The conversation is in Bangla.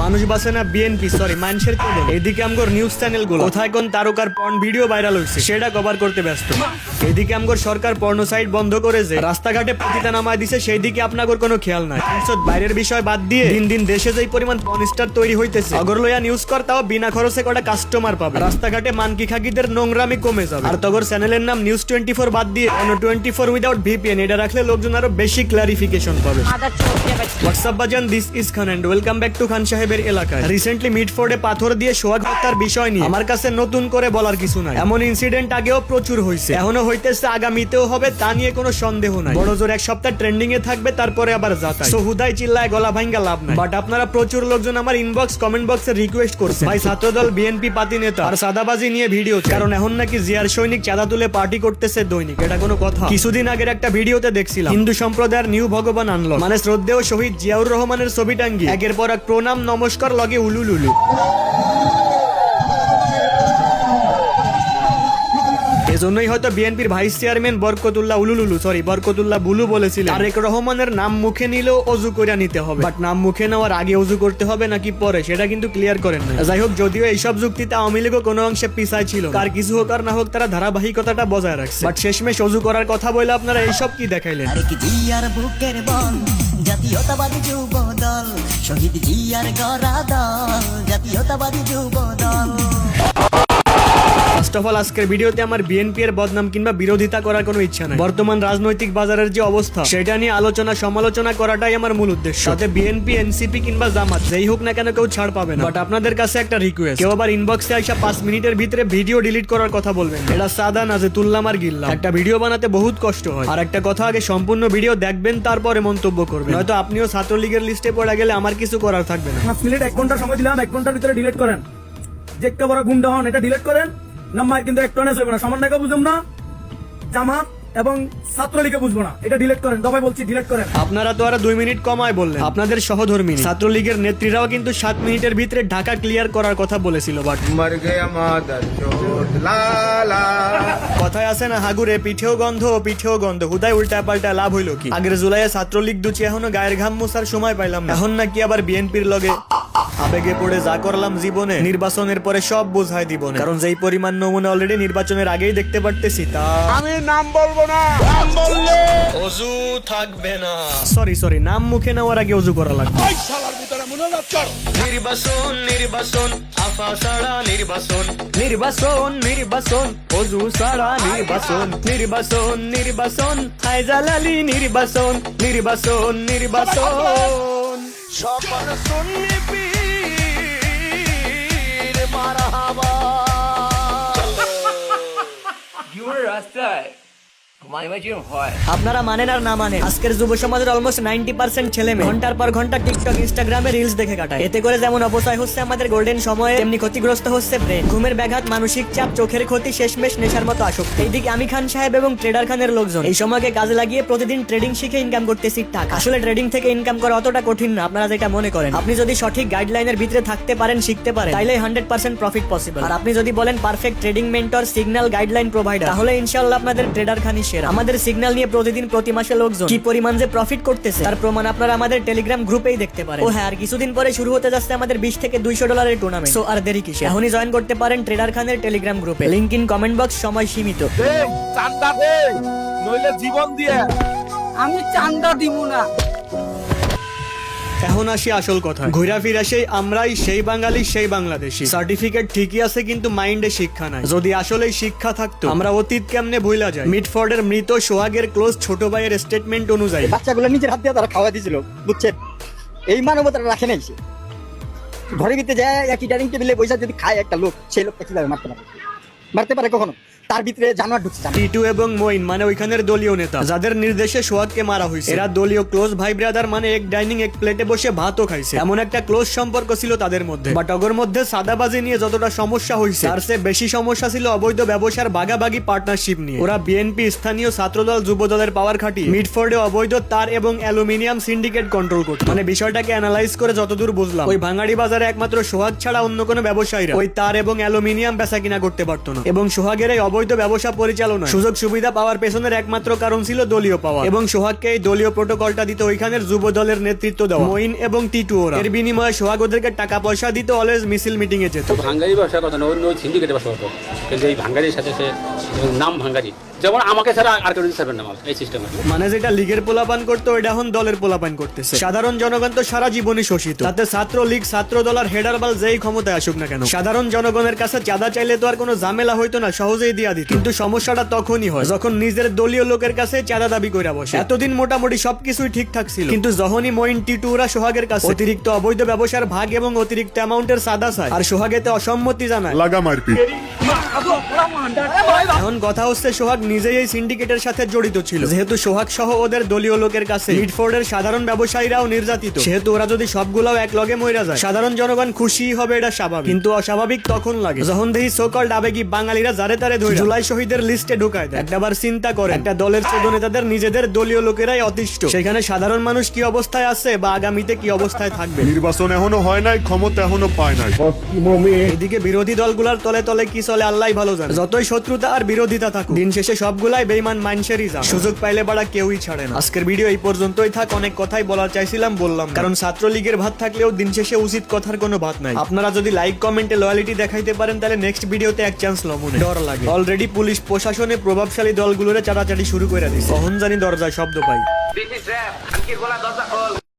মানুষ বাসে না বিএনপি, সরি মানুষের কেবল। এদিকে আমগর নিউজ চ্যানেল গুলো কোথায় কোন তারকার পর্ন ভিডিও ভাইরাল হয়েছে সেটা কভার করতে ব্যস্ত। এদিকে আমগর সরকার পর্ন সাইট বন্ধ করে যে রাস্তাঘাটে পতিতা নামায় দিছে সেই দিকে আপনাদের কোনো খেয়াল নাই। বাইরের বিষয় বাদ দিয়ে দিন দিন দেশে যেই পরিমাণ পর্ন স্টার তৈরি হইতেছে, অগর লইয়া নিউজ কর তাও বিনা খরচে কটা কাস্টমার পাবে। রাস্তাঘাটে মানকি খাকিদের নোংরামি কমে যাবে। আর তগর চ্যানেলের নাম নিউজ 24 বাদ দিয়ে অন্য 24 উইদাউট ভিপিএন এটা রাখলে লোকজন আরো বেশি ক্লারিফিকেশন পাবে। হোয়াটসঅ্যাপ বাজান, this is Khan and welcome back to Khan সাহেবের এলাকায়। রিসেন্টলি মিডফোর্ডে পাথর দিয়ে সোহাগ হত্যার বিষয় নিয়ে আমার কাছে নতুন করে বলার কিছু নাই। এমন ইনসিডেন্ট আগেও প্রচুর হয়েছে, এখনো হইতেছে, আগামীতেও হবে, তা নিয়ে কোনো সন্দেহ নাই। বড় জোর এক সপ্তাহ ট্রেন্ডিং এ থাকবে, তারপরে আবার যাতাই। সো হুদাই চিল্লায় গলা ভাঙ্গা লাভ নাই। বাট আপনারা প্রচুর লোকজন আমার ইনবক্স কমেন্ট বক্সে রিকোয়েস্ট করছে, ভাই ছাত্রদল বিএনপি পাতি নেতা আর সাদাবাজি নিয়ে ভিডিও, কারণ এখন নাকি জিয়ার সৈনিক চাঁদা তুলে পার্টি করতেছে দৈনিক। এটা কোনো কথা? কিছুদিন আগের একটা ভিডিওতে দেখছিলাম হিন্দু সম্প্রদায়ের নিউ ভগবান আনলো, মানে শ্রদ্ধেয় শহীদ জিয়াউর রহমানের ছবি টাঙ্গিয়ে একের পর এক প্রণাম নমস্কার লগে উলুলুলু। এজন্যই হয়তো বিএনপির ভাইস চেয়ারম্যান বরকতুল্লাহ বুলু বলেছিলেন তারেক রহমানের নাম মুখে নিলেও অজু করে নিতে হবে, বাট নাম মুখে নেওয়ার আগে অজু করতে হবে নাকি পরে সেটা কিন্তু ক্লিয়ার করেন না। যাই হোক, যদিও এইসব যুক্তিতে আওয়ামী লীগও কোনো অংশে পিছায় ছিল, কার কিছু হোক আর না হোক তারা ধারাবাহিকতাটা বজায় রাখছে। বাট শেষমেশ অজু করার কথা বলে আপনারা এইসব কি দেখাইলেন? জাতীয়তাবাদী যুব দল, শহীদ জিয়ার গড়া দল, জাতীয়তাবাদী যুব দল। ফার্স্ট অফ অল, আজকের ভিডিওতে আমার বিএনপি এর বদনাম কিংবা বিরোধিতা করার কোনো ইচ্ছা নাই। বর্তমান রাজনৈতিক বাজারের যে অবস্থা সেটা নিয়ে আলোচনা সমালোচনা করাটাই আমার মূল উদ্দেশ্য। সাথে বিএনপি, এনসিপি কিংবা জামাত যেই হোক না কেন কেউ ছাড় পাবে না। বাট আপনাদের কাছে একটা রিকোয়েস্ট, কেউ আবার ইনবক্সে আইসা 5 মিনিটের ভিতরে ভিডিও ডিলিট করার কথা বলবেন, এটা সাদা না যে তুললাম আর গিল্লাম। একটা ভিডিও বানাতে বহুত কষ্ট হয়। আর একটা কথা, আগে সম্পূর্ণ ভিডিও দেখবেন তারপরে মন্তব্য করবেন, নয়তো আপনিও ছাত্রলীগের লিস্টে পড়ে গেলে আমার কিছু করার থাকবে না। 5 মিনিট 1 ঘন্টা সময় দিলাম, 1 ঘন্টার ভিতরে ডিলিট করেন। যে একটা বড় গুন্ডা হন এটা ডিলিট করেন। নাম্বার কিন্তু একটু হবে না, সমন্বয়কে বুঝলাম না, জামাত এবং ছাত্রলীগকে বুঝবো না, এটা ডিলিট করেন। দবাই বলছি ডিলিট করেন। আপনারা তো আরো 2 মিনিট কমায় বললেন। আপনাদের সহধর্মী ছাত্রলীগের নেত্রীরাও কিন্তু 7 মিনিটের ভিতরে ঢাকা ক্লিয়ার করার কথা বলেছিল। বাট কথায় আছে না, হাগুরে পিঠেও গন্ধ, হুদায় উল্টা পাল্টা লাভ হইলো কি? আগের জুলাইয়ে ছাত্রলীগ দুচি এখনো গায়ের ঘাম মোছার সময় পাইলাম না, এখন নাকি আবার বিএনপির লগে আবেগে পড়ে যা করলাম জীবনে নির্বাচনের পরে সব বোঝাই দিব না। কারণ যেই পরিমাণ নমুনা অলরেডি নির্বাচনের আগেই দেখতে পারতেছি, তা আমি নাম বলবো না, নাম বললে অজু থাকবে না। সরি, নাম মুখে নেওয়ার আগে অজু করা লাগবে। নির্বাচন আফা ছাড়া নির্বাচন অজু ছাড়া নির্বাচন হায়জালালি নির্বাচন সকল সুন্নি পীর মারহাবা। জীবনের রাস্তায় মাঝে মাঝে হয়। আপনারা মানেন আর না মানেন, আজকের যুব সমাজের অলমোস্ট 90% ছেলে মেয়ে ঘন্টার পর ঘন্টা টিকটক, ইনস্টাগ্রামে রিলস দেখে কাটায়। এতে করে যেমন অপচয় হচ্ছে আমাদের গোল্ডেন সময়ে, তেমনি ক্ষতিগ্রস্ত হচ্ছে ব্রেন, ঘুমের ব্যাঘাত, মানসিক চাপ, চোখের ক্ষতি, শেষমেশ নেশার মতো আসক্তি। এইদিকে আমি খান সাহেব এবং ট্রেডার খানের লোকজন এই সময়কে কাজে লাগিয়ে প্রতিদিন ট্রেডিং শিখে ইনকাম করতেছি টাকা। আসলে ট্রেডিং থেকে ইনকাম করা অতটা কঠিন না আপনারা যেটা মনে করেন। আপনি যদি সঠিক গাইডলাইনের ভিতরে থাকতে পারেন, শিখতে পারেন, তাইলে 100% প্রফিট পসিবল। আর আপনি যদি বলেন perfect trading mentor, signal, guideline provider, তাহলে ইনশাআল্লাহ আপনাদের ট্রেডার খানই সেরা। আমাদের সিগন্যাল নিয়ে প্রতিদিন প্রতি মাসে লোকজন কি পরিমাণ যে প্রফিট করতেছে তার প্রমাণ আপনারা আমাদের টেলিগ্রাম গ্রুপেই দেখতে পারেন। ও হ্যাঁ, আর কিছুদিন পরে শুরু হতে যাচ্ছে আমাদের 20 থেকে $200 টুর্নামেন্ট। সো আর দেরি কিসে, এখনই জয়েন করতে পারেন ট্রেডার খানের টেলিগ্রাম গ্রুপে, লিংক ইন কমেন্ট বক্স, সময় সীমিত। চান্দা দে, নইলে জীবন দিয়ে। আমি চান্দা দিব না। এখন আসি আসল কথা, ঘুরা ফিরা সেই আমরাই, সেই বাঙালি, সেই বাংলাদেশি। সার্টিফিকেট ঠিকই আছে কিন্তু মাইন্ডে শিক্ষা নাই। যদি আসলেই শিক্ষা থাকতো আমরা অতীত কেমনে ভুলা যায়। মিডফোর্ডের মৃত সোহাগের ক্লোজ ছোট ভাইয়ের স্টেটমেন্ট অনুযায়ী বাচ্চাগুলো নিজের হাত দিয়ে তারা খাওয়া দিয়েছিল, বুঝছেন? এই মানবতাটা রাখে নাই সে। ঘরে ভিতরে যায় একই ডাইনিং টেবিলে বসে যদি খায় একটা লোক, সেই লোকটা কিভাবে মারতে পারে কখনো? তার ভিতরে জানোয়ার ঢুকছে। টিটু এবং মঈন মানে ওইখানের দলীয় নেতা যাদের নির্দেশে সোহাগকে মারা হয়েছে, এরা দলীয় ক্লোজ ভাই ব্রাদার, মানে এক ডাইনিং এক প্লেটে বসে ভাতও খাইছে, এমন একটা ক্লোজ সম্পর্ক ছিল তাদের মধ্যে। বাট অগর মধ্যে সাদাবাজি নিয়ে যতটা সমস্যা হয়েছে তার চেয়ে বেশি সমস্যা ছিল অবৈধ ব্যবসার ভাগাভাগি পার্টনারশিপ নিয়ে। ওরা বিএনপি, স্থানীয় ছাত্রদল, যুবদলের পাওয়ার খাটিয়ে মিডফোর্ডে অবৈধ তার এবং অ্যালুমিনিয়াম সিন্ডিকেট কন্ট্রোল করত। মানে বিষয়টাকে অ্যানালাইজ করে যতদূর বুঝলাম, ওই ভাঙাড়ি বাজারে একমাত্র সোহাগ ছাড়া অন্য কোনো ব্যবসায়ীরা ওই তার এবং অ্যালুমিনিয়াম বেচা কিনা করতে পারতো না। পরিচালনা এবং সোহাগের এই অবৈধ ব্যবসা পরিচালনা সুযোগ সুবিধা পাওয়ার পেছনের একমাত্র কারণ ছিল দলীয় পাওয়া এবং সোহাগকে এই দলীয় প্রোটোকলটা দিতে ওইখানের যুব দলের নেতৃত্ব দেওয়া মঈন এবং টিটু ওরা এর বিনিময়ে সোহাগ ওদেরকে টাকা পয়সা দিতে অলওয়েজ মিছিল মিটিং এ যেত। ভাঙ্গারি ব্যবসার কথা না, অন্য সিন্ডিকেটে ব্যবসা করতো, কিন্তু এই ভাঙ্গারির সাথে সে নাম ভাঙ্গারি, যেমন আমাকে ছাড়া আর কেউ দিতে পারবেন না মাল, এই সিস্টেম আছে। মানে যেটা লীগের পোলাপান করতো ওইটা এখন দলের পোলাপান করতেছে। সাধারণ জনগণ তো সারা জীবনই শোষিত, তাতে ছাত্র লীগ ছাত্র দল আর হেডার বাল যেই ক্ষমতায় আসুক না কেন সাধারণ জনগণের কাছে চাঁদা চাইলে তো আর কোনো ঝামেলা হইতো না, সহজেই দিয়া দিত। কিন্তু সমস্যাটা তখনই হয় যখন নিজের দলীয় লোকের কাছে চাঁদা দাবি কইরা বসে। এতদিন মোটামুটি সবকিছুই ঠিকঠাক ছিল, কিন্তু যখনই মঈন টিটু ওরা সোহাগের কাছে অতিরিক্ত অবৈধ ব্যবসার ভাগ এবং অতিরিক্ত অ্যামাউন্টের চাঁদা চায় আর সোহাগেতে অসম্মতি জানায়, লাগা মারপিট। এখন কথা হচ্ছে সোহাগ নিজেই এই সিন্ডিকেটের সাথে জড়িত ছিল। যেহেতু সোহাগ সহ ওদের দলীয় লোকের কাছে মিডফোর্ডের সাধারণ ব্যবসায়ীরাও নির্যাতিত, সেহেতু ওরা যদি সবগুলাও এক লগে মইরা যায় সাধারণ জনগণ খুশি হবে, এটা স্বাভাবিক। কিন্তু অস্বাভাবিক তখন লাগে যখন দেখি সোকল্ড আবেগী বাঙালিরা জারে তারে ধরে জুলাই শহীদের লিস্টে ঢুকায় দেয়। একবার চিন্তা করে, একটা দলের চোদ্দ নেতাদের নিজেদের দলীয় লোকেরাই অতিষ্ঠ, সেখানে সাধারণ মানুষ কি অবস্থায় আছে বা আগামীতে কি অবস্থায় থাকবে। নির্বাচন এখনো হয় নাই, ক্ষমতা এখনো পায় নাই। এদিকে বিরোধী দলগুলার তলে তলে কি চলে আল্লাহ ভালো জানে। যতই শত্রুতা আর বিরোধিতা থাকুক, দিন শেষে সবগুলাই বেঈমান মানুষেরই যা, সুযোগ পাইলে বাড়া কেউই ছাড়ে না। আজকের ভিডিও এই পর্যন্তই থাক, অনেক কথাই বলার চাইছিলাম বললাম, কারণ ছাত্রলীগের ভাত থাকলেও দিন শেষে উচিত কথার কোনো ভাত নাই। আপনারা যদি লাইক কমেন্টে লয়ালিটি দেখাইতে পারেন তাহলে নেক্সট ভিডিওতে এক চান্স লমনে। ডর লাগে, অলরেডি পুলিশ প্রশাসনে প্রভাবশালী দলগুলোরে চাটাচাটি শুরু করে দিছে, কখন জানি দরজায় শব্দ পাই। This is rap. আজকের গলা দরজা খোল।